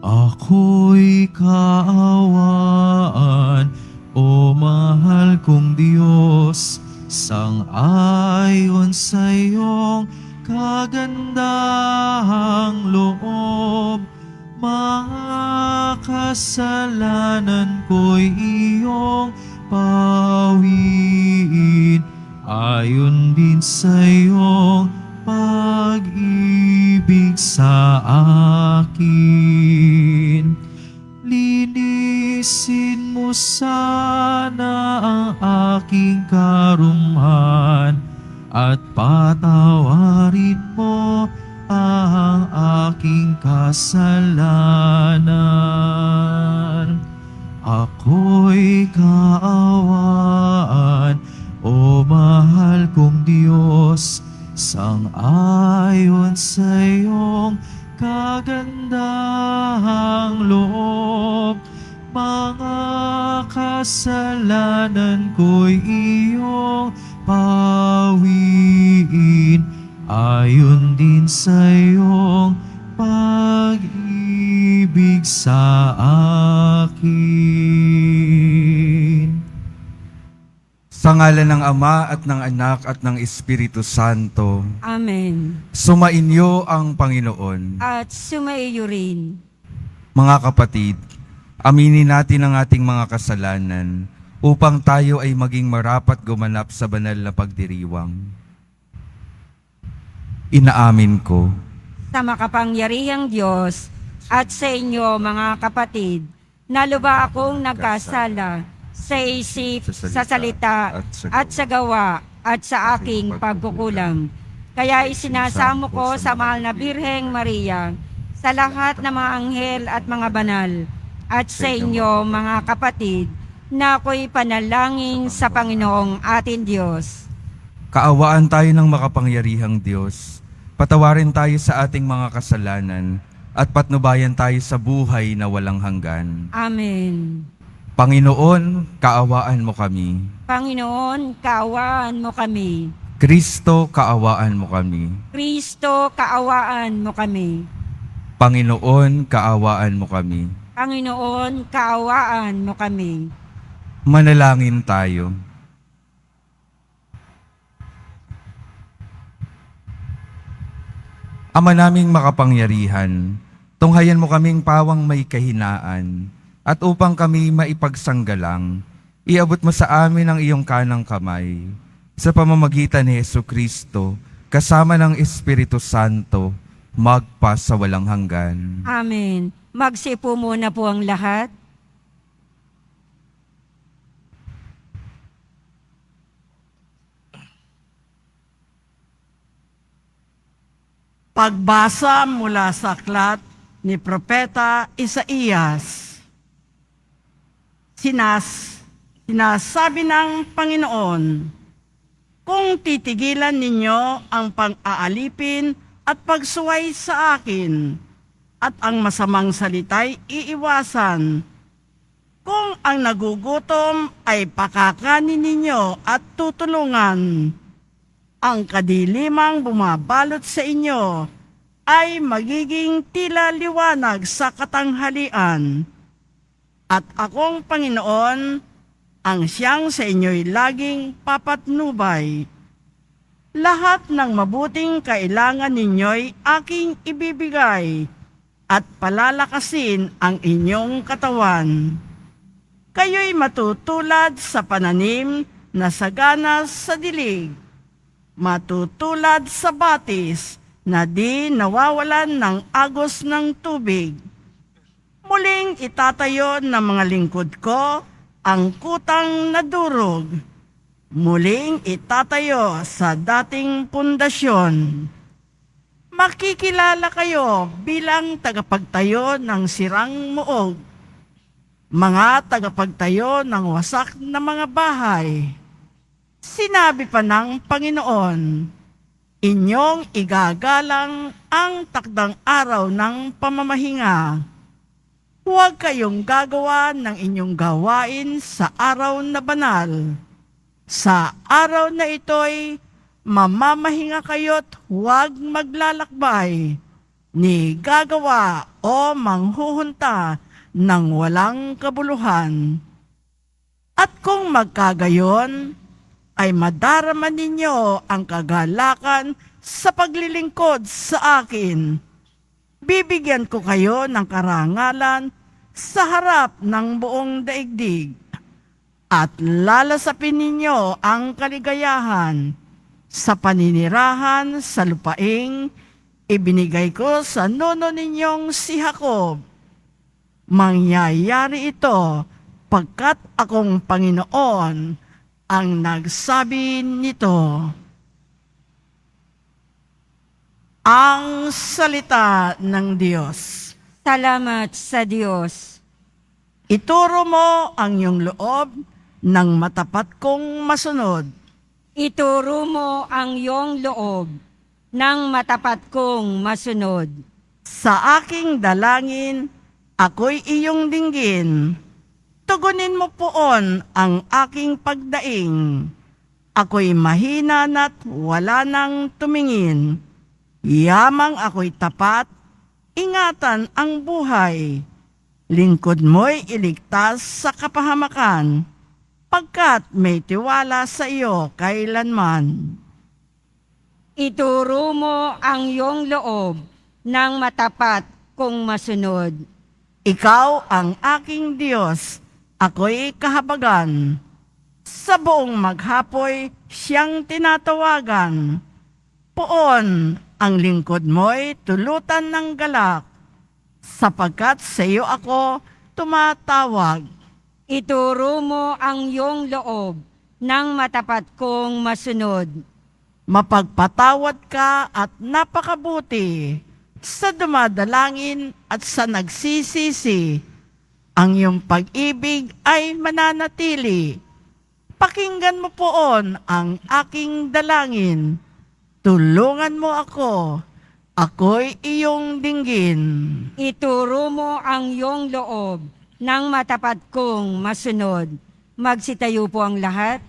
Ako'y kaawaan, o mahal kong Diyos, sang-ayon sa iyong kagandahang loob. Mga kasalanan ko'y iyong pawiin, ayon din sa iyong pag-ibig sa akin. Linisin mo sana ang aking karumhan at patawarin mo ang aking kasalanan. Ako'y kaawaan, o mahal kong Diyos, sang-ayon sa iyong kagandahang loob. Mga kasalanan ko'y iyong pawiin, ayon din sa iyong pag-ibig sa akin. Sa ngalan ng Ama at ng Anak at ng Espiritu Santo, Amen. sumainyo ang Panginoon. At sumaiyo rin. Mga kapatid, aminin natin ang ating mga kasalanan upang tayo ay maging marapat gumanap sa banal na pagdiriwang. Inaamin ko Sa makapangyarihang Diyos at sa inyo mga kapatid, na lubha akong nagkasala sa isip, sa salita, at sa gawa, at sa aking pagkukulang. Kaya isinasamo ko sa mahal na Birheng Maria, sa lahat ng mga anghel at mga banal, at sa inyo mga kapatid, na ako'y panalangin sa Panginoong ating Diyos. kaawaan tayo ng makapangyarihang Diyos. Patawarin tayo sa ating mga kasalanan at patnubayan tayo sa buhay na walang hanggan. Amen. Panginoon, kaawaan mo kami. Panginoon, kaawaan mo kami. Kristo, kaawaan mo kami. Kristo, kaawaan mo kami. Panginoon, kaawaan mo kami. Panginoon, kaawaan mo kami. Manalangin tayo. Ama naming makapangyarihan, tunghayan mo kaming pawang may kahinaan, at upang kami maipagsanggalang, iabot mo sa amin ang iyong kanang kamay, sa pamamagitan ni Jesucristo, kasama ng Espiritu Santo, magpa sa walang hanggan. Amen. Magsipo muna po ang lahat. Pagbasa mula sa aklat ni Propeta Isaías. Sinasabi ng Panginoon, kung titigilan ninyo ang pang-aalipin at pagsuway sa akin, at ang masamang salita'y iiwasan, kung ang nagugutom ay pakakanin ninyo at tutulungan, ang kadilimang bumabalot sa inyo ay magiging tila liwanag sa katanghalian. At akong Panginoon, ang siyang sa inyo'y laging papatnubay. Lahat ng mabuting kailangan ninyo'y aking ibibigay at palalakasin ang inyong katawan. Kayo'y matutulad sa pananim na sagana sa dilig, matutulad sa batis na di nawawalan ng agos ng tubig. Muling itatayo ng mga lingkod ko ang kutang na durog. Muling itatayo sa dating pundasyon. Makikilala kayo bilang tagapagtayo ng sirang muog, mga tagapagtayo ng wasak na mga bahay. Sinabi pa ng Panginoon, inyong igagalang ang takdang araw ng pamamahinga. Huwag kayong gagawa ng inyong gawain sa araw na banal. Sa araw na ito'y mamamahinga kayo't huwag maglalakbay. ni gagawa o manghuhunta ng walang kabuluhan. At kung magkagayon, ay madarama ninyo ang kagalakan sa paglilingkod sa akin. Bibigyan ko kayo ng karangalan sa harap ng buong daigdig at lalasapin ninyo ang kaligayahan sa paninirahan sa lupaing ibinigay ko sa nono ninyong si Jacob. Mangyayari ito pagkat akong Panginoon ang nagsabi nito. Ang salita ng Diyos. Salamat sa Diyos. Ituro mo ang iyong loob ng matapat kong masunod. Ituro mo ang iyong loob ng matapat kong masunod. Sa aking dalangin, ako'y iyong dinggin. Tugunin mo poon ang aking pagdaing. Ako'y mahina na't wala nang tumingin. Yamang ako'y tapat, ingatan ang buhay. Lingkod mo'y iligtas sa kapahamakan, pagkat may tiwala sa iyo kailanman. Ituro mo ang iyong loob ng matapat kong masunod. Ikaw ang aking Diyos, ako'y kahabagan. Sa buong maghapoy siyang tinatawagan. Poon ang lingkod mo'y tulutan ng galak, sapagkat sa iyo ako tumatawag. Ituro mo ang iyong loob ng matapat kong masunod. Mapagpatawad ka at napakabuti sa dumadalangin at sa nagsisisi. Ang iyong pag-ibig ay mananatili. Pakinggan mo poon ang aking dalangin. Tulungan mo ako, ako'y iyong dinggin. Ituro mo ang iyong loob ng matapat kong masunod. Magsitayo po ang lahat.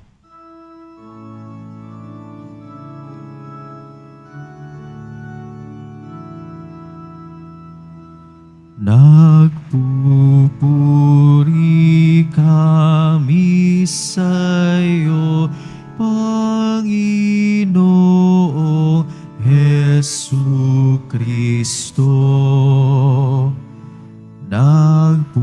Nagpupuri kami sa'yo, Panginoong Jesucristo. Nagpupuri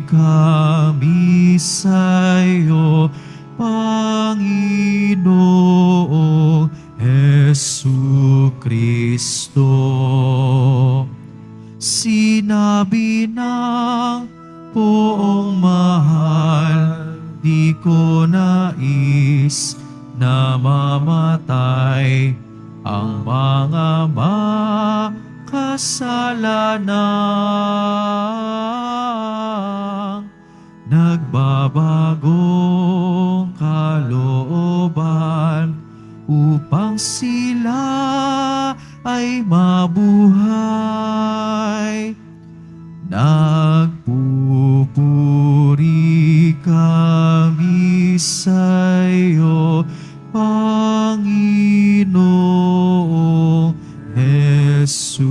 kami sa'yo, Panginoong Jesucristo. Sinabi ng poong mahal, di ko nais na mamatay ang mga makasalanan. Nagbabagong kalooban upang sila ay mabuhay. Nagpupuri kami sa'yo, Panginoong Jesucristo.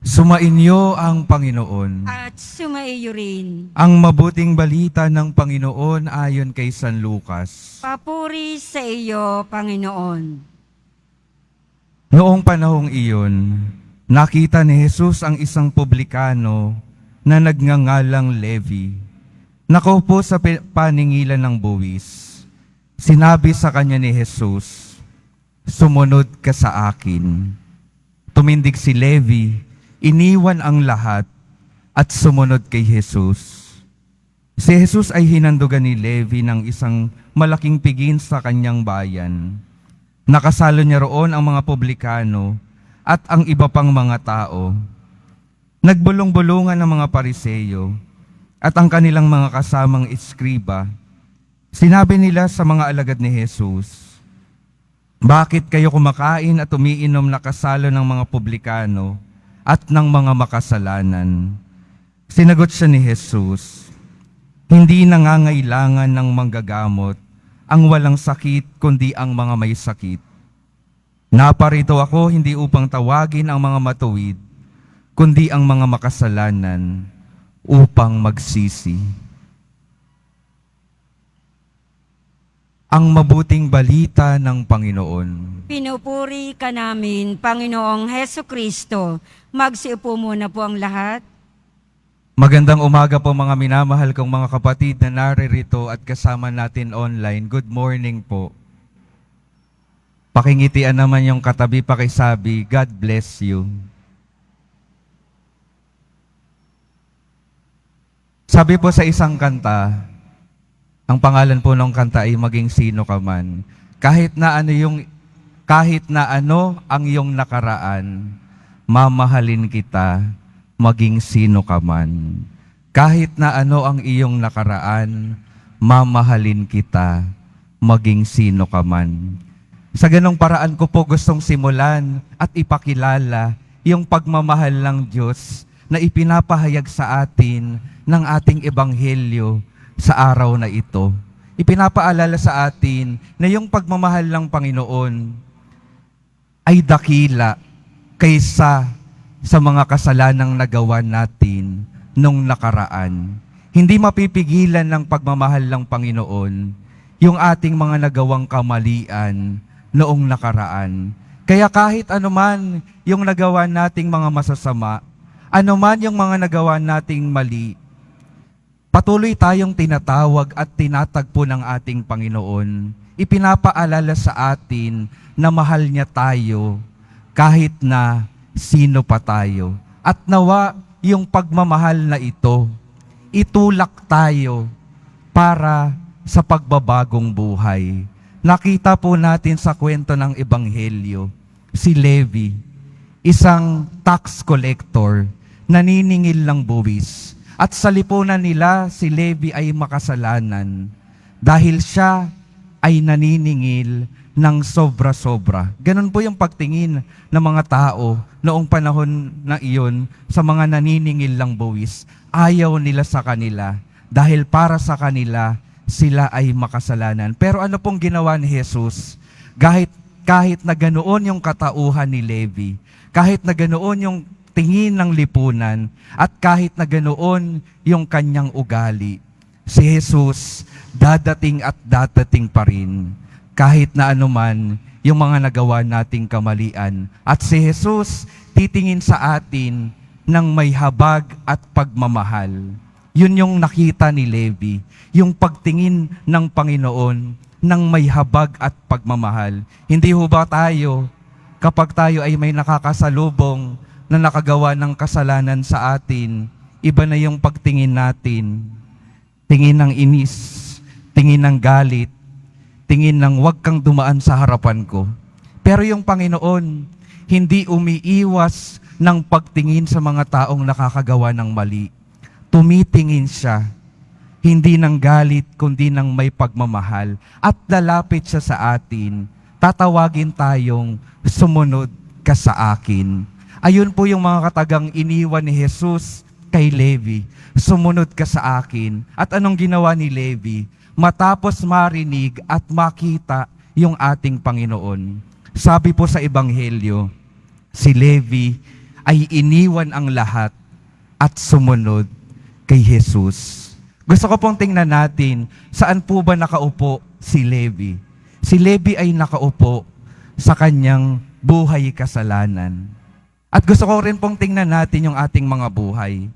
Sumainyo ang Panginoon. At sumaiyo rin. Ang mabuting balita ng Panginoon ayon kay San Lucas. Papuri sa iyo, Panginoon. Noong panahong iyon, nakita ni Jesus ang isang publikano na nagngangalang Levi. Nakaupo sa paningilan ng buwis. Sinabi sa kanya ni Jesus, "Sumunod ka sa akin." Tumindig si Levi, iniwan ang lahat at sumunod kay Jesus. Si Jesus ay hinandugan ni Levi ng isang malaking pigin sa kanyang bayan. Nakasalo niya roon ang mga publikano at ang iba pang mga tao. Nagbulong-bulungan ang mga Pariseyo at ang kanilang mga kasamang eskriba. Sinabi nila sa mga alagad ni Jesus, "Bakit kayo kumakain at umiinom na kasalo ng mga publikano at ng mga makasalanan?" Sinagot siya ni Jesus, "Hindi nangangailangan ng manggagamot ang walang sakit, kundi ang mga may sakit. Naparito ako hindi upang tawagin ang mga matuwid, kundi ang mga makasalanan upang magsisi. Ang mabuting balita ng Panginoon. Pinupuri ka namin, Panginoong Heso Kristo. Magsiupo muna po ang lahat. Magandang umaga po mga minamahal kong mga kapatid na naririto at kasama natin online. Good morning po. Pakingitian naman yung katabi, pakisabi, God bless you. Sabi po sa isang kanta, ang pangalan po ng kanta ay Maging Sino Ka Man. Kahit na ano ang iyong nakaraan, mamahalin kita, maging sino ka man. Kahit na ano ang iyong nakaraan, mamahalin kita, maging sino ka man. Sa ganong paraan ko po gustong simulan at ipakilala yung pagmamahal ng Diyos na ipinapahayag sa atin ng ating ebanghelyo sa araw na ito. Ipinapaalala sa atin na yung pagmamahal ng Panginoon ay dakila kaysa sa mga kasalanang nagawa natin nung nakaraan. Hindi mapipigilan ng pagmamahal ng Panginoon yung ating mga nagawang kamalian noong nakaraan. Kaya kahit anuman yung nagawa nating mga masasama, anuman yung mga nagawa nating mali, patuloy tayong tinatawag at tinatagpo ng ating Panginoon. Ipinapaalala sa atin na mahal niya tayo kahit na sino pa tayo. At nawa yung pagmamahal na ito, itulak tayo para sa pagbabagong buhay. Nakita po natin sa kwento ng Ebanghelyo, si Levi, isang tax collector, naniningil ng buwis. At sa lipunan nila, si Levi ay makasalanan dahil siya ay naniningil ng sobra-sobra. Ganun po yung pagtingin ng mga tao noong panahon na iyon sa mga naniningil ng buwis. Ayaw nila sa kanila dahil para sa kanila, sila ay makasalanan. Pero ano pong ginawa ni Jesus? Kahit na ganoon yung katauhan ni Levi, kahit na ganoon yung tingin ng lipunan, at kahit na ganoon yung kanyang ugali, si Jesus dadating at dadating pa rin kahit na anuman yung mga nagawa nating kamalian. At si Jesus titingin sa atin ng may habag at pagmamahal. Yun yung nakita ni Levi, yung pagtingin ng Panginoon ng may habag at pagmamahal. Hindi ho ba tayo, kapag tayo ay may nakakasalubong na nakagawa ng kasalanan sa atin, iba na yung pagtingin natin. Tingin ng inis, tingin ng galit, tingin ng wag kang dumaan sa harapan ko. Pero yung Panginoon, hindi umiiwas ng pagtingin sa mga taong nakakagawa ng mali. Tumitingin siya, hindi ng galit, kundi ng may pagmamahal. At lalapit siya sa atin, tatawagin tayong sumunod ka sa akin. Ayun po yung mga katagang iniwan ni Jesus kay Levi. Sumunod ka sa akin. At anong ginawa ni Levi? Matapos marinig at makita yung ating Panginoon. Sabi po sa Ebanghelyo, si Levi ay iniwan ang lahat at sumunod kay Jesus. Gusto ko pong tingnan natin saan po ba nakaupo si Levi. Si Levi ay nakaupo sa kanyang buhay kasalanan. At gusto ko rin pong tingnan natin yung ating mga buhay.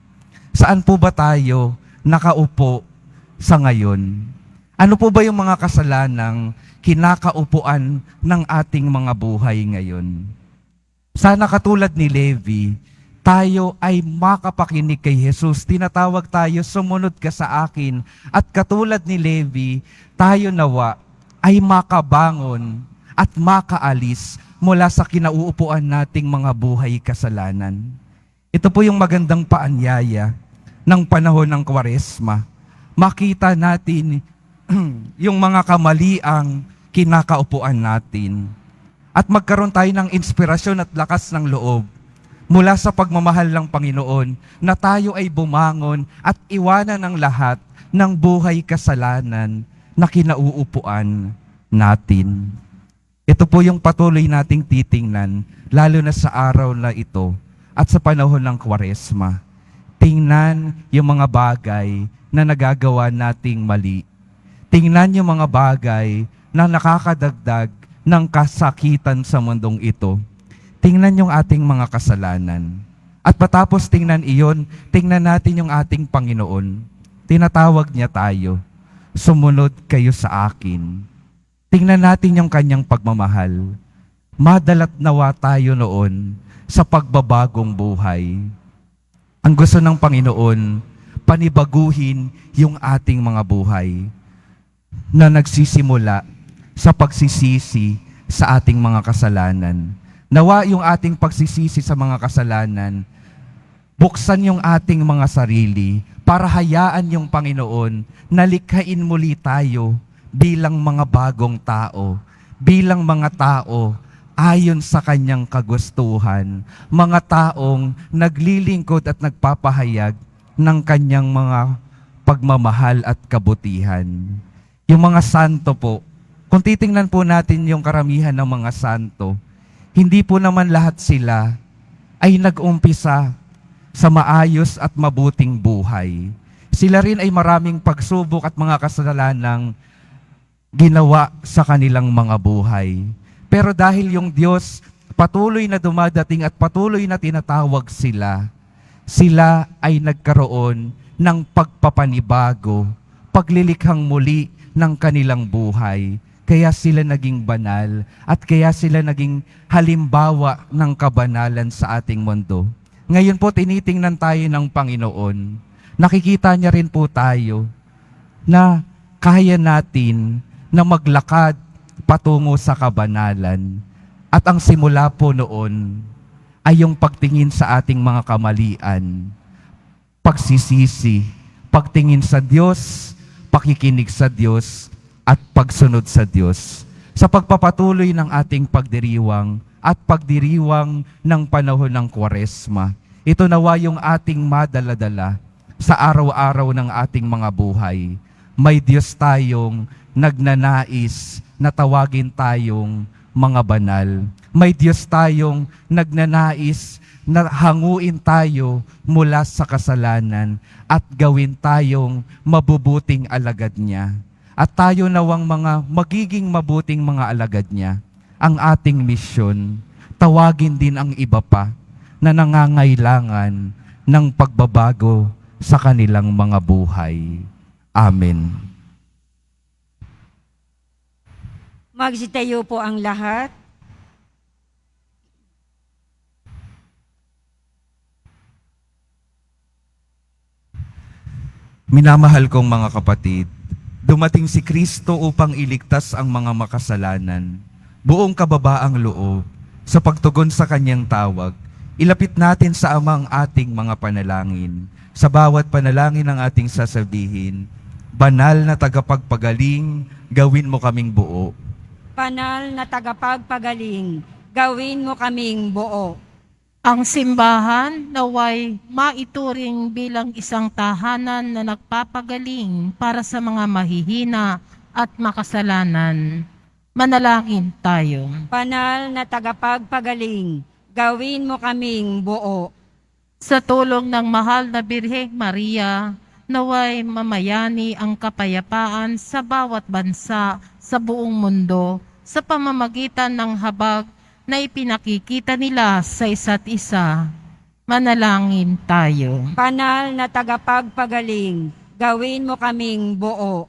Saan po ba tayo nakaupo sa ngayon? Ano po ba yung mga kasalanang kinakaupuan ng ating mga buhay ngayon? Sana katulad ni Levi, tayo ay makapakinig kay Jesus. Tinatawag tayo, sumunod ka sa akin. At katulad ni Levi, tayo nawa ay makabangon at makaalis mula sa kinauupuan nating mga buhay kasalanan. Ito po yung magandang paanyaya ng panahon ng Kwaresma. Makita natin yung mga kamaliang kinakaupuan natin. At magkaroon tayo ng inspirasyon at lakas ng loob mula sa pagmamahal ng Panginoon na tayo ay bumangon at iwanan ang lahat ng buhay kasalanan na kinauupuan natin. Ito po yung patuloy nating titingnan, lalo na sa araw na ito at sa panahon ng Kwaresma. Tingnan yung mga bagay na nagagawa nating mali. Tingnan yung mga bagay na nakakadagdag ng kasakitan sa mundong ito. Tingnan yung ating mga kasalanan. At patapos tingnan iyon, tingnan natin yung ating Panginoon. Tinatawag niya tayo, sumunod kayo sa akin. Tingnan natin yung kanyang pagmamahal. Madalat nawa tayo noon sa pagbabagong buhay. Ang gusto ng Panginoon, panibaguhin yung ating mga buhay na nagsisimula sa pagsisisi sa ating mga kasalanan. Nawa yung ating pagsisisi sa mga kasalanan, buksan yung ating mga sarili para hayaan yung Panginoon na likhain muli tayo bilang mga bagong tao, bilang mga tao ayon sa kanyang kagustuhan, mga taong naglilingkod at nagpapahayag ng kanyang mga pagmamahal at kabutihan. Yung mga santo po, kung titingnan po natin yung karamihan ng mga santo, hindi po naman lahat sila ay nag-umpisa sa maayos at mabuting buhay. Sila rin ay maraming pagsubok at mga kasalanang ginawa sa kanilang mga buhay. Pero dahil yung Diyos patuloy na dumadating at patuloy na tinatawag sila, sila ay nagkaroon ng pagpapanibago, paglilikhang muli ng kanilang buhay. Kaya sila naging banal at kaya sila naging halimbawa ng kabanalan sa ating mundo. Ngayon po tinitingnan tayo ng Panginoon. Nakikita niya rin po tayo na kaya natin na maglakad patungo sa kabanalan. At ang simula po noon ay yung pagtingin sa ating mga kamalian, pagsisisi, pagtingin sa Diyos, pakikinig sa Diyos, at pagsunod sa Diyos. Sa pagpapatuloy ng ating pagdiriwang at pagdiriwang ng panahon ng Kwaresma, ito nawa yung ating madaladala sa araw-araw ng ating mga buhay. May Diyos tayong nagnanais na tawagin tayong mga banal. May Diyos tayong nagnanais na hanguin tayo mula sa kasalanan at gawin tayong mabubuting alagad niya. At tayo nawang mga magiging mabuting mga alagad niya. Ang ating misyon, tawagin din ang iba pa na nangangailangan ng pagbabago sa kanilang mga buhay. Amen. Magsitayo po ang lahat. Minamahal kong mga kapatid, dumating si Kristo upang iligtas ang mga makasalanan. Buong kababaang loob, sa pagtugon sa kanyang tawag, ilapit natin sa Ama ang ating mga panalangin. Sa bawat panalangin ng ating sasabihin, banal na tagapagpagaling, gawin mo kaming buo. Banal na tagapagpagaling, gawin mo kaming buo. Ang simbahan naway maituring bilang isang tahanan na nagpapagaling para sa mga mahihina at makasalanan. Manalangin tayo. Banal na tagapagpagaling, gawin mo kaming buo. Sa tulong ng mahal na Birheng Maria, naway mamayani ang kapayapaan sa bawat bansa sa buong mundo sa pamamagitan ng habag na ipinakikita nila sa isa't isa. Manalangin tayo. Banal na tagapagpagaling, gawin mo kaming buo.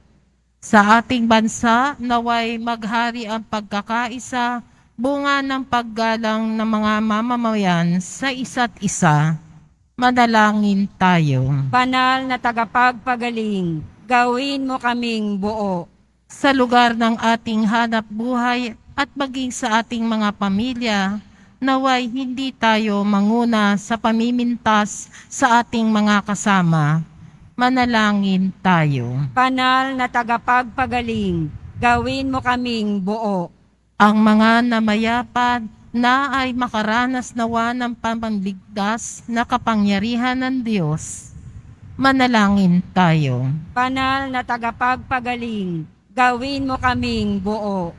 Sa ating bansa, naway maghari ang pagkakaisa, bunga ng paggalang ng mga mamamayan sa isa't isa. Manalangin tayo. Banal na tagapagpagaling, gawin mo kaming buo. Sa lugar ng ating hanap buhay at maging sa ating mga pamilya, naway hindi tayo manguna sa pamimintas sa ating mga kasama. Manalangin tayo. Banal na tagapagpagaling, gawin mo kaming buo. Ang mga namayapad na ay makaranas nawa ng pamamligtas na kapangyarihan ng Diyos. Manalangin tayo. Banal na tagapagpagaling, gawin mo kaming buo.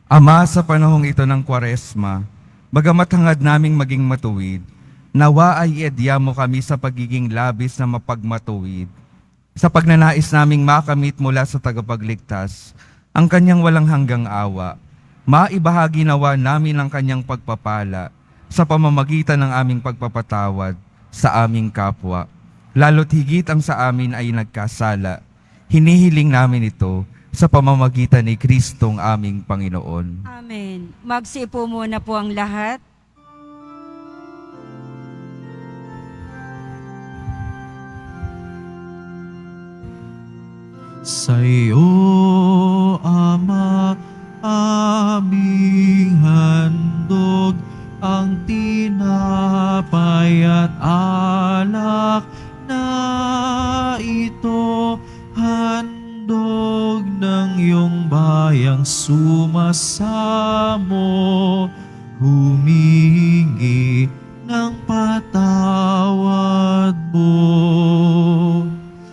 Ama, sa panahong ito ng Kwaresma, bagamat hangad naming maging matuwid, nawa ay iadya mo kami sa pagiging labis na mapagmatuwid. Sa pagnanais naming makamit mula sa tagapagligtas, ang kanyang walang hanggang awa, maibahagi nawa namin ang kanyang pagpapala sa pamamagitan ng aming pagpapatawad sa aming kapwa. Lalo't higit ang sa amin ay nagkasala. Hinihiling namin ito sa pamamagitan ni Kristong aming Panginoon. Amen. Magsipo muna po ang lahat. Sa iyo, Ama, aming handog ang tinapay at alak na ito, handog ng iyong bayang sumasamo, humingi ng patawad mo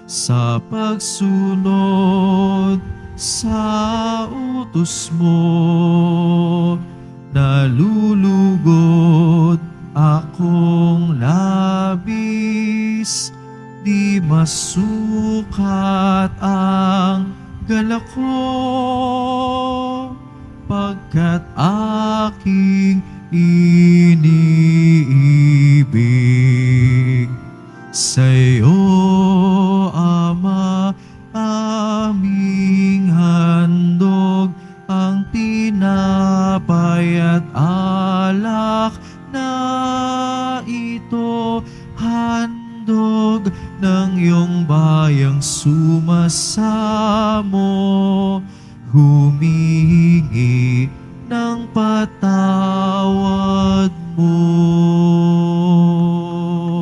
sa pagsunod sa utos mo. Nalulugod akong labis, di masukat ang galak ko, pagkat aking iniibig. Sa iyo, Ama, aming handog ang tinapay at alak na ito, handog ng iyong bayang sumasamo, humingi ng patawad mo.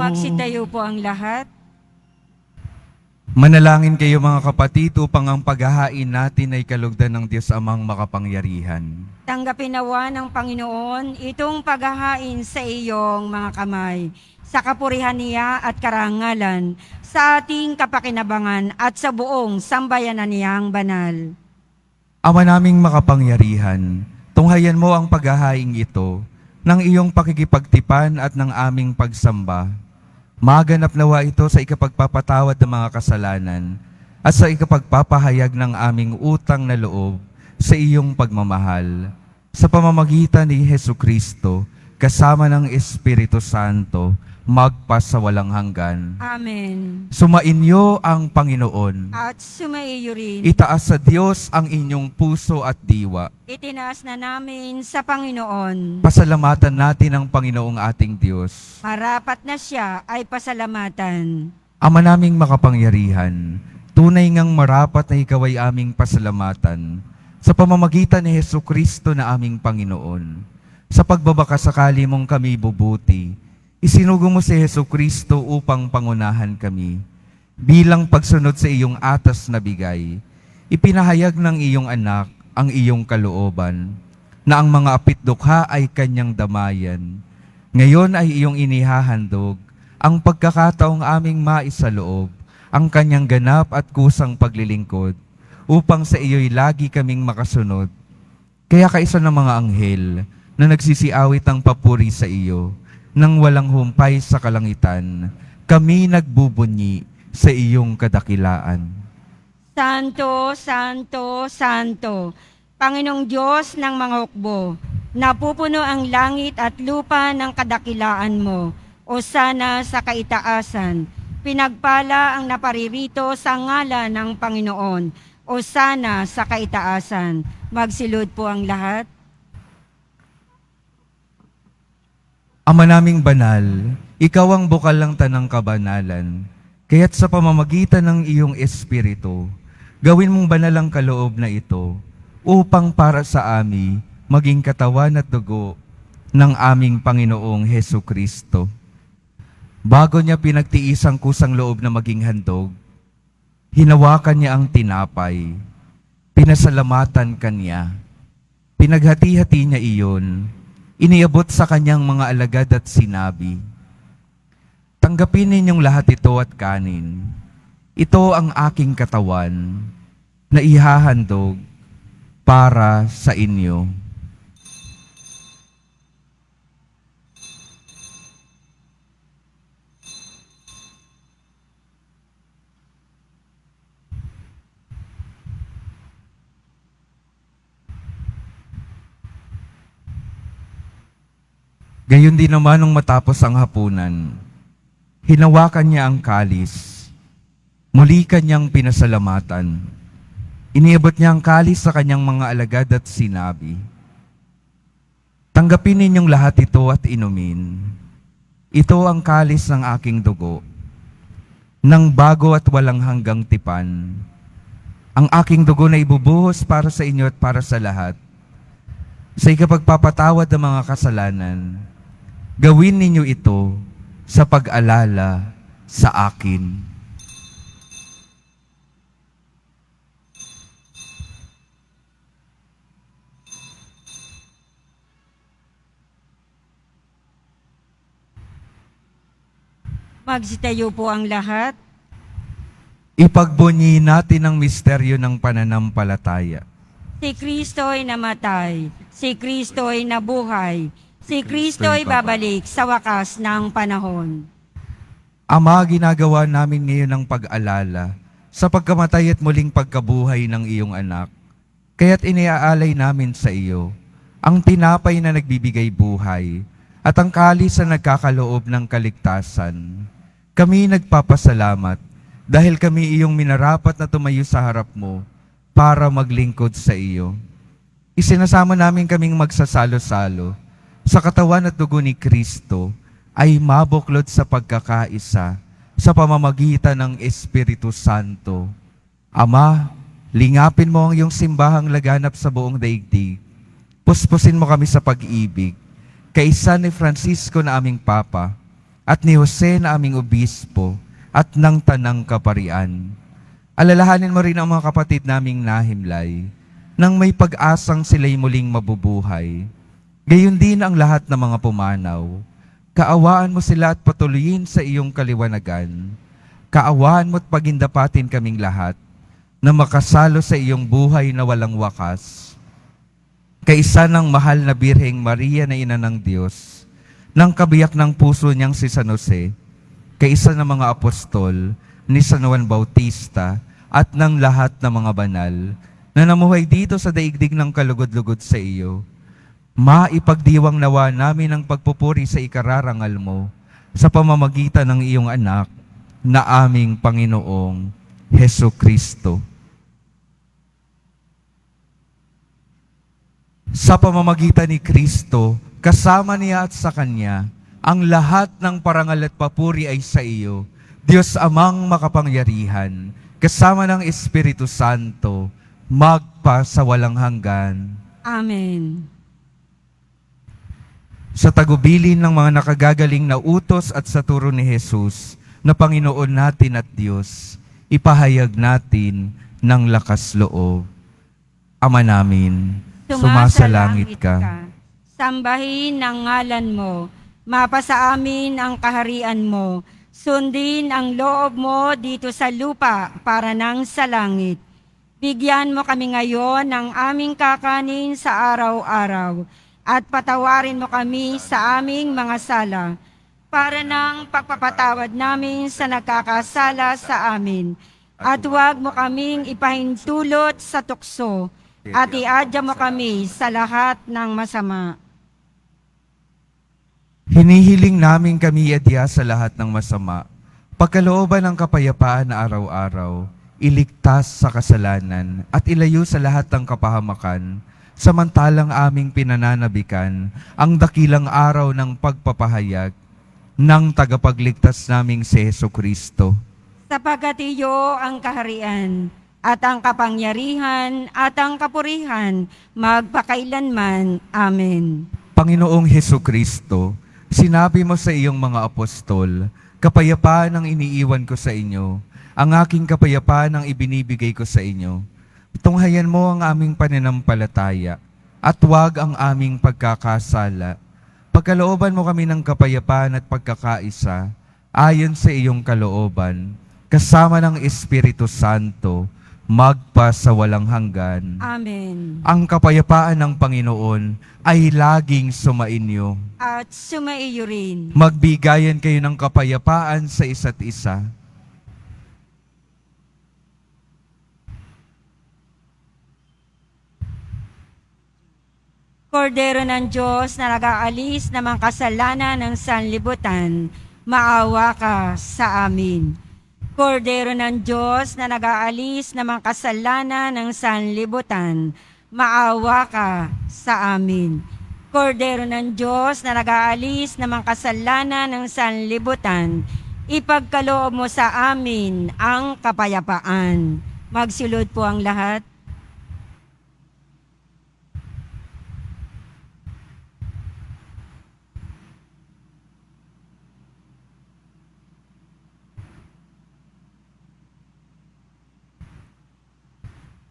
Magsitayo po ang lahat. Manalangin kayo mga kapatid upang ang paghahain natin ay kalugdan ng Diyos Amang makapangyarihan. Tanggapin nawa ng Panginoon itong paghahain sa iyong mga kamay, sa kapurihan niya at karangalan, sa ating kapakinabangan at sa buong sambayanan niyang banal. Ama naming makapangyarihan, tunghayan mo ang paghahaing ito ng iyong pakikipagtipan at ng aming pagsamba. Maganap nawa ito sa ikapagpapatawad ng mga kasalanan at sa ikapagpapahayag ng aming utang na loob sa iyong pagmamahal. Sa pamamagitan ni Jesucristo, kasama ng Espiritu Santo, magpasawalang hanggan. Amen. Sumainyo ang Panginoon. At sumaiyo rin. Itaas sa Diyos ang inyong puso at diwa. Itinaas na namin sa Panginoon. Pasalamatan natin ang Panginoong ating Diyos. Marapat na siya ay pasalamatan. Ama naming makapangyarihan, tunay ngang marapat na ikaw ay aming pasalamatan sa pamamagitan ni Jesucristo na aming Panginoon. Sa pagbabakasakali mong kami bubuti, isinugo mo si Jesucristo upang pangunahan kami. Bilang pagsunod sa iyong atas na bigay, ipinahayag ng iyong anak ang iyong kalooban, na ang mga apitdukha ay kanyang damayan. Ngayon ay iyong inihahandog ang pagkakataong aming maisaloob, ang kanyang ganap at kusang paglilingkod, upang sa iyo'y lagi kaming makasunod. Kaya kaisa ng mga anghel na nagsisiawit ang papuri sa iyo, nang walang humpay sa kalangitan, kami nagbubunyi sa iyong kadakilaan. Santo, Santo, Santo, Panginoong Diyos ng mga hukbo, napupuno ang langit at lupa ng kadakilaan mo, o sana sa kaitaasan. Pinagpala ang naparirito sa ngalan ng Panginoon, o sana sa kaitaasan. Magsilod po ang lahat. Ama naming banal, ikaw ang bukal ng tanang kabanalan, kaya't sa pamamagitan ng iyong Espiritu, gawin mong banal ang kaloob na ito, upang para sa amin maging katawan at dugo ng aming Panginoong Hesukristo. Bago niya pinagtiis ang kusang loob na maging handog, hinawakan niya ang tinapay, pinasalamatan kanya, pinaghati-hati niya iyon, iniabot sa kanyang mga alagad at sinabi, "Tanggapin ninyong lahat ito at kanin. Ito ang aking katawan, na ihahandog para sa inyo. Gayon din naman nung matapos ang hapunan, hinawakan niya ang kalis, muli kanyang pinasalamatan. Iniabot niya ang kalis sa kanyang mga alagad at sinabi, "Tanggapin ninyong lahat ito at inumin. Ito ang kalis ng aking dugo, ng bago at walang hanggang tipan. Ang aking dugo na ibubuhos para sa inyo at para sa lahat. Sa ikapagpapatawad ng mga kasalanan, gawin ninyo ito sa pag-alala sa akin." Magsitayo po ang lahat. Ipagbunyi natin ang misteryo ng pananampalataya. Si Kristo ay namatay, si Kristo ay nabuhay, si Kristo ay babalik sa wakas ng panahon. Ama, ginagawa namin ngayon ang pag-alala sa pagkamatay at muling pagkabuhay ng iyong anak. Kaya't iniaalay namin sa iyo ang tinapay na nagbibigay buhay at ang kalis na nagkakaloob ng kaligtasan. Kami nagpapasalamat dahil kami iyong minarapat na tumayo sa harap mo para maglingkod sa iyo. Isinasama namin kaming magsasalo-salo sa katawan at dugo ni Kristo ay mabuklod sa pagkakaisa sa pamamagitan ng Espiritu Santo. Ama, lingapin mo ang iyong simbahang laganap sa buong daigdig. Puspusin mo kami sa pag-ibig, kaisa ni Francisco na aming Papa, at ni Jose na aming Obispo, at ng Tanang Kaparian. Alalahanin mo rin ang mga kapatid naming nahimlay, nang may pag-asang sila'y muling mabubuhay. Gayon din ang lahat ng mga pumanaw. Kaawaan mo sila at patuloyin sa iyong kaliwanagan. Kaawaan mo at pagindapatin kaming lahat, na makasalo sa iyong buhay na walang wakas. Kaisa ng mahal na Birheng Maria na Ina ng Diyos, ng kabiyak ng puso niyang si San Jose, kaisa ng mga apostol, ni San Juan Bautista, at ng lahat ng mga banal, na namuhay dito sa daigdig ng kalugod-lugod sa iyo, maipagdiwang nawa namin ang pagpupuri sa ikararangal mo, sa pamamagitan ng iyong anak, na aming Panginoong Hesu Kristo. Sa pamamagitan ni Kristo, kasama niya at sa Kanya, ang lahat ng parangal at papuri ay sa iyo, Diyos Amang makapangyarihan, kasama ng Espiritu Santo, magpa sa walang hanggan. Amen. Sa tagubilin ng mga nakagagaling na utos at sa turo ni Jesus, na Panginoon natin at Diyos, ipahayag natin ng lakas loob. Ama namin, sumasalangit ka. Sambahin ang ngalan mo, mapasa amin ang kaharian mo, sundin ang loob mo dito sa lupa para nang sa langit. Bigyan mo kami ngayon ng aming kakanin sa araw-araw at patawarin mo kami sa aming mga sala para nang pagpapatawad namin sa nagkakasala sa amin. At huwag mo kaming ipahintulot sa tukso at iadya mo kami sa lahat ng masama. Hinihiling namin kami adya sa lahat ng masama, pagkalooban ng kapayapaan na araw-araw, iligtas sa kasalanan at ilayo sa lahat ng kapahamakan, samantalang aming pinananabikan ang dakilang araw ng pagpapahayag ng tagapagligtas naming si Jesucristo. Sapagkat iyo ang kaharian at ang kapangyarihan at ang kapurihan magpakailanman. Amen. Panginoong Jesucristo, sinabi mo sa iyong mga apostol, kapayapaan ang iniiwan ko sa inyo, ang aking kapayapaan ang ibinibigay ko sa inyo. Tunghayan mo ang aming pananampalataya at huwag ang aming pagkakasala. Pagkalooban mo kami ng kapayapaan at pagkakaisa, ayon sa iyong kalooban, kasama ng Espiritu Santo, magpa sa walang hanggan. Amen. Ang kapayapaan ng Panginoon ay laging sumainyo. At sumaiyo rin. Magbigayan kayo ng kapayapaan sa isa't isa. Kordero ng Diyos na nag-aalis ng mga kasalanan ng sanlibutan, maawa ka sa amin. Kordero ng Diyos na nag-aalis ng mga kasalanan ng sanlibutan, maawa ka sa amin. Kordero ng Diyos na nag-aalis ng mga kasalanan ng sanlibutan, ipagkaloob mo sa amin ang kapayapaan. Magsulod po ang lahat.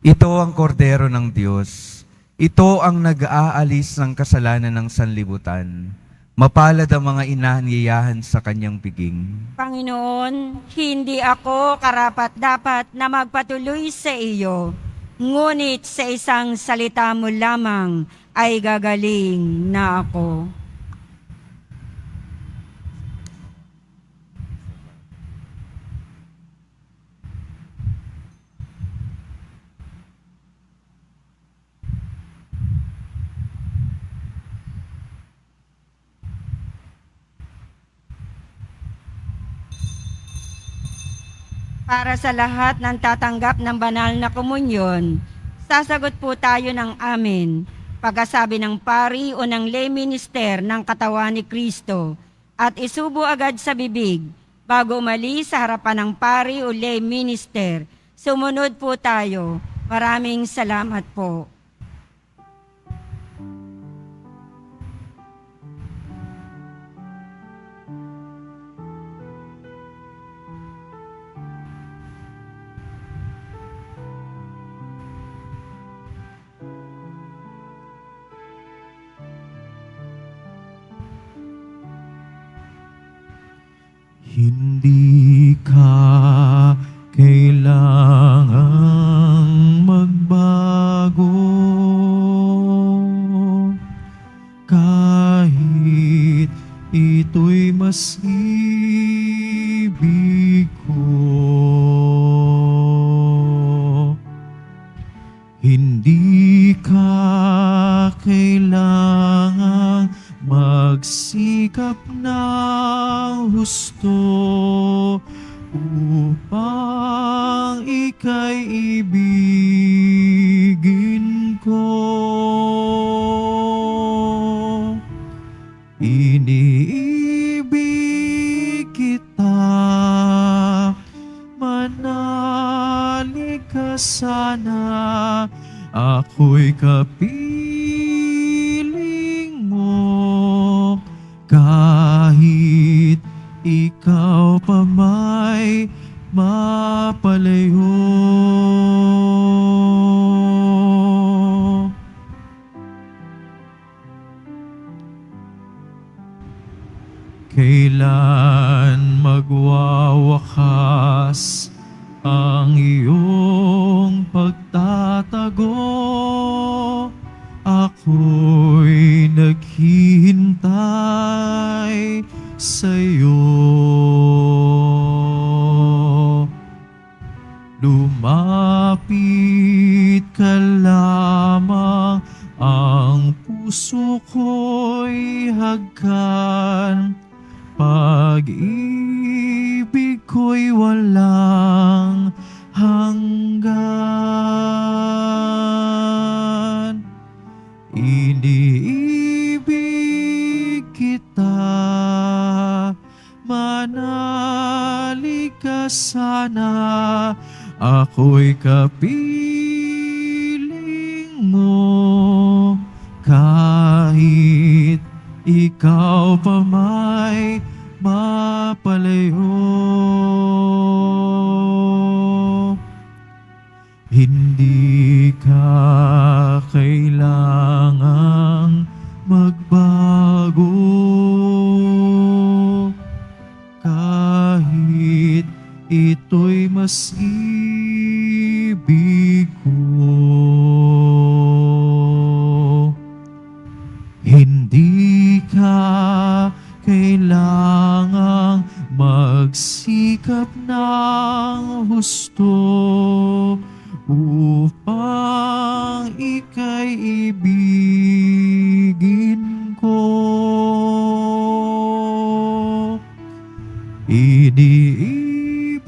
Ito ang kordero ng Diyos. Ito ang nag-aalis ng kasalanan ng sanlibutan. Mapalad ang mga inanyayahan sa kanyang piging. Panginoon, hindi ako karapat-dapat na magpatuloy sa iyo, ngunit sa isang salita mo lamang ay gagaling na ako. Para sa lahat ng tatanggap ng banal na komunyon, sasagot po tayo ng amen pagkasabi ng pari o ng lay minister ng katawan ni Kristo at isubo agad sa bibig bago umalis sa harapan ng pari o lay minister. Sumunod po tayo. Maraming salamat po. Hindi ka kailangang magbago kahit ito'y mas ibig ko. Hindi ka kailangang magsikap ng husto upang ika'y ibigin ko. Iniibig kita, manalig ka sana, ako'y kapiling mo. Kahit ikaw pa may mapalayo. Kailan magwawakas ang iyong pagtatago? Ako'y naghihintay sa'yo. Lumapit ka lamang, ang puso ko'y hagkan. Pag-ibig ko'y walang hanggan. Iniibig kita, manalig ka sana, ako'y kapiling mo. Kahit ikaw pa may mapalayo. Hindi ka kailangang magbago kahit ito'y mas ibig ng husto upang ika'y ibigin ko. Iniibig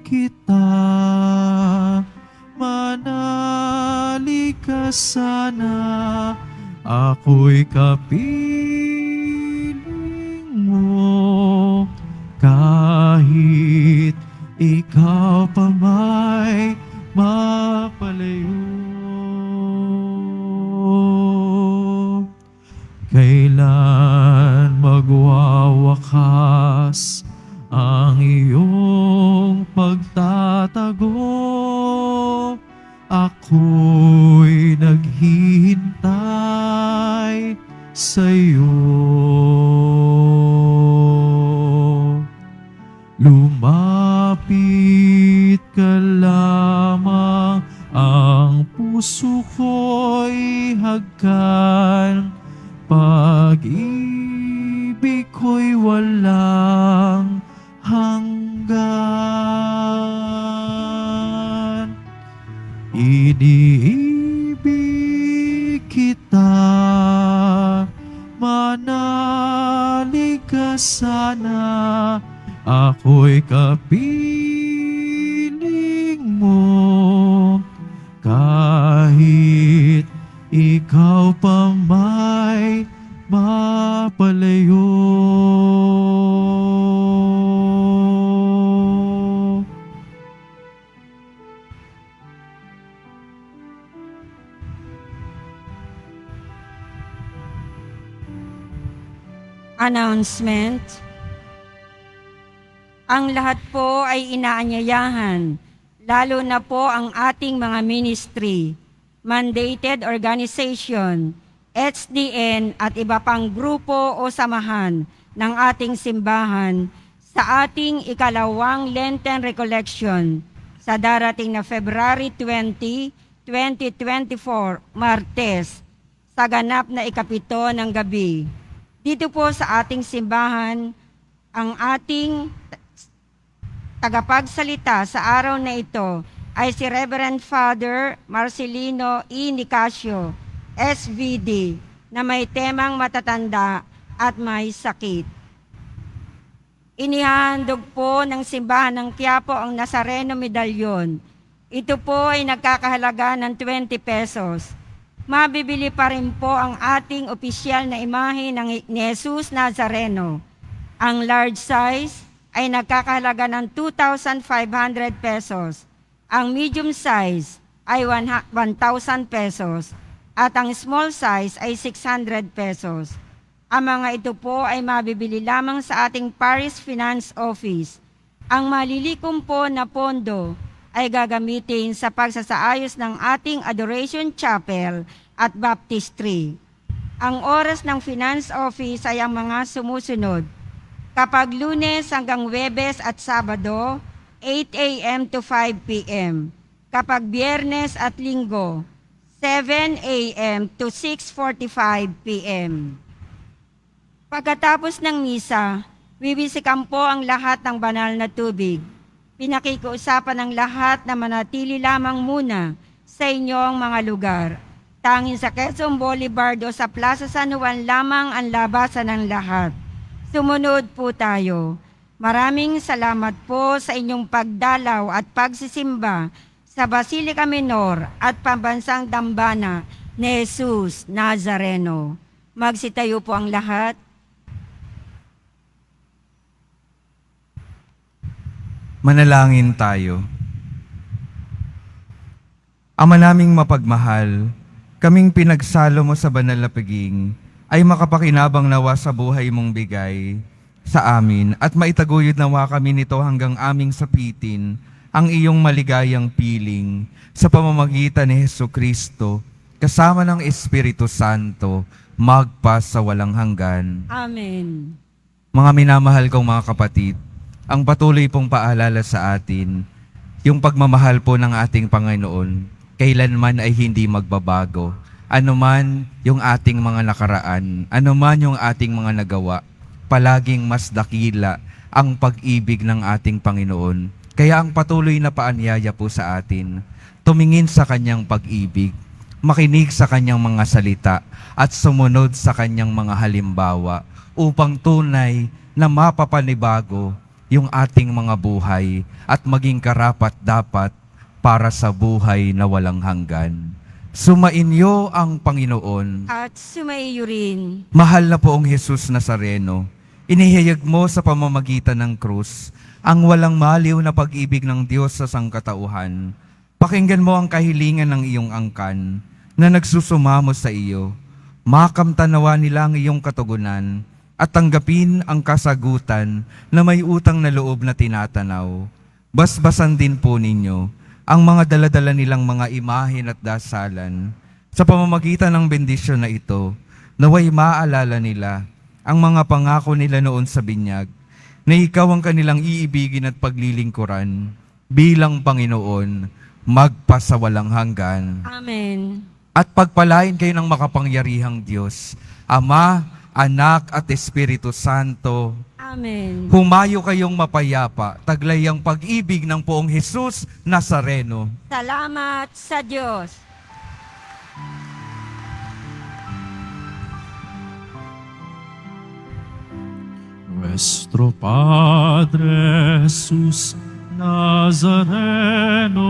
kita, manali ka sana, ako'y kapiling mo, kahit ikaw pa may mapalayo. Kailan magwawakas ang iyong pagtatago? Ako'y naghihintay sa'yo. Lumapit ka lamang, ang puso ko'y hagkan, pag-ibig ko'y walang hanggan. Iniibig kita, manalig ka sana, ako'y kapiling mo, kahit ikaw pa may mapalayo. Announcement. Ang lahat po ay inaanyayahan, lalo na po ang ating mga ministry, mandated organization, HDN at iba pang grupo o samahan ng ating simbahan sa ating ikalawang Lenten Recollection sa darating na February 20, 2024, Martes, sa ganap na ikapito ng gabi. Dito po sa ating simbahan, ang ating tagapagsalita sa araw na ito ay si Reverend Father Marcelino E. Nicasio, SVD, na may temang matatanda at may sakit. Inihahandog po ng simbahan ng Quiapo ang Nazareno Medalyon. Ito po ay nagkakahalaga ng 20 pesos. Mabibili pa rin po ang ating opisyal na imahe ni Jesus Nazareno. Ang large size ay nagkakahalaga ng 2,500 pesos. Ang medium size ay 1,000 pesos. At ang small size ay 600 pesos. Ang mga ito po ay mabibili lamang sa ating Parish Finance Office. Ang malilikom po na pondo ay gagamitin sa pagsasaayos ng ating Adoration Chapel at Baptistry. Ang oras ng Finance Office ay ang mga sumusunod. Kapag Lunes hanggang Huwebes at Sabado, 8 a.m. to 5 p.m. Kapag Biyernes at Linggo, 7 a.m. to 6:45 p.m. Pagkatapos ng misa, bibisikan po ang lahat ng banal na tubig. Pinakikiusapan ng lahat na manatili lamang muna sa inyong mga lugar. Tanging sa Quezon Boulevard o sa Plaza San Juan lamang ang labasan ng lahat. Sumunod po tayo. Maraming salamat po sa inyong pagdalaw at pagsisimba sa Basilica Minor at Pambansang Dambana ni Jesus Nazareno. Magsitayo po ang lahat. Manalangin tayo. Ama naming mapagmahal, kaming pinagsalo mo sa banal na piging, ay makapakinabang nawa sa buhay mong bigay sa amin at maitaguyod nawa kami nito hanggang aming sapitin ang iyong maligayang piling sa pamamagitan ni Hesukristo kasama ng Espiritu Santo magpa sa walang hanggan. Amen. Mga minamahal kong mga kapatid, ang patuloy pong paalala sa atin, yung pagmamahal po ng ating Panginoon, kailanman ay hindi magbabago. Ano man yung ating mga nakaraan, ano man yung ating mga nagawa, palaging mas dakila ang pag-ibig ng ating Panginoon. Kaya ang patuloy na paanyaya po sa atin, tumingin sa kanyang pag-ibig, makinig sa kanyang mga salita, at sumunod sa kanyang mga halimbawa upang tunay na mapapanibago yung ating mga buhay at maging karapat-dapat para sa buhay na walang hanggan. Sumainyo ang Panginoon. At sumaiyo rin. Mahal na poong Jesus Nazareno, inihayag mo sa pamamagitan ng krus ang walang maliw na pag-ibig ng Diyos sa sangkatauhan. Pakinggan mo ang kahilingan ng iyong angkan na nagsusumamo sa iyo. Makamtanawa nila ang iyong katugunan at tanggapin ang kasagutan na may utang na loob na tinatanaw. Basbasan din po ninyo ang mga daladala nilang mga imahen at dasalan. Sa pamamagitan ng bendisyon na ito, naway maalala nila ang mga pangako nila noon sa binyag, na ikaw ang kanilang iibigin at paglilingkuran bilang Panginoon, magpasawalang hanggan. Amen. At pagpalain kayo ng makapangyarihang Diyos, Ama, Anak at Espiritu Santo. Amen. Humayo kayong mapayapa, taglay ang pag-ibig ng poong Jesus Nazareno. Salamat sa Diyos. Nuestro Padre Jesús Nazareno,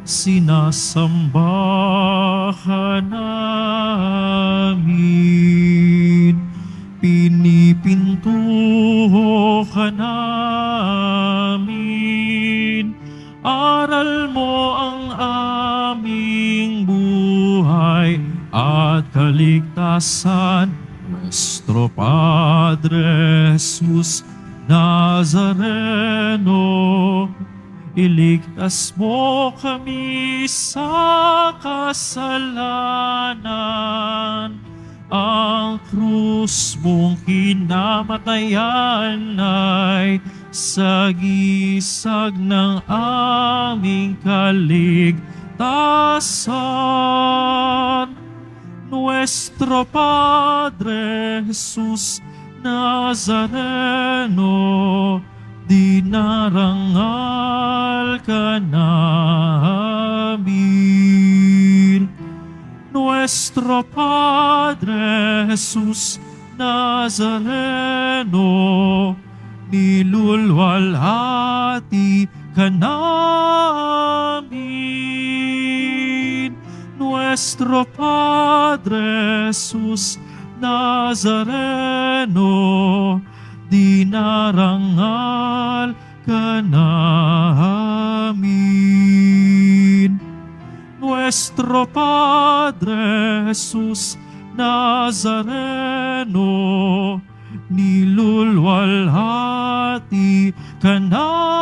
sinasamba ka namin, pinipintuho ka namin, aral mo ang aming buhay at kaligtasan. Nuestro Padre Jesús Nazareno, iligtas mo kami sa kasalanan. Ang krus mong kinamatayan ay sagisag ng aming kaligtasan. Nuestro Padre Jesús Nazareno, dinarangal ka namin. Nuestro Padre Jesús Nazareno, nilulwalhati ka namin. Nuestro Padre Jesús Nazareno, dinarangal ka namin. Nuestro Padre Jesús Nazareno, nilulwalhati ka namin.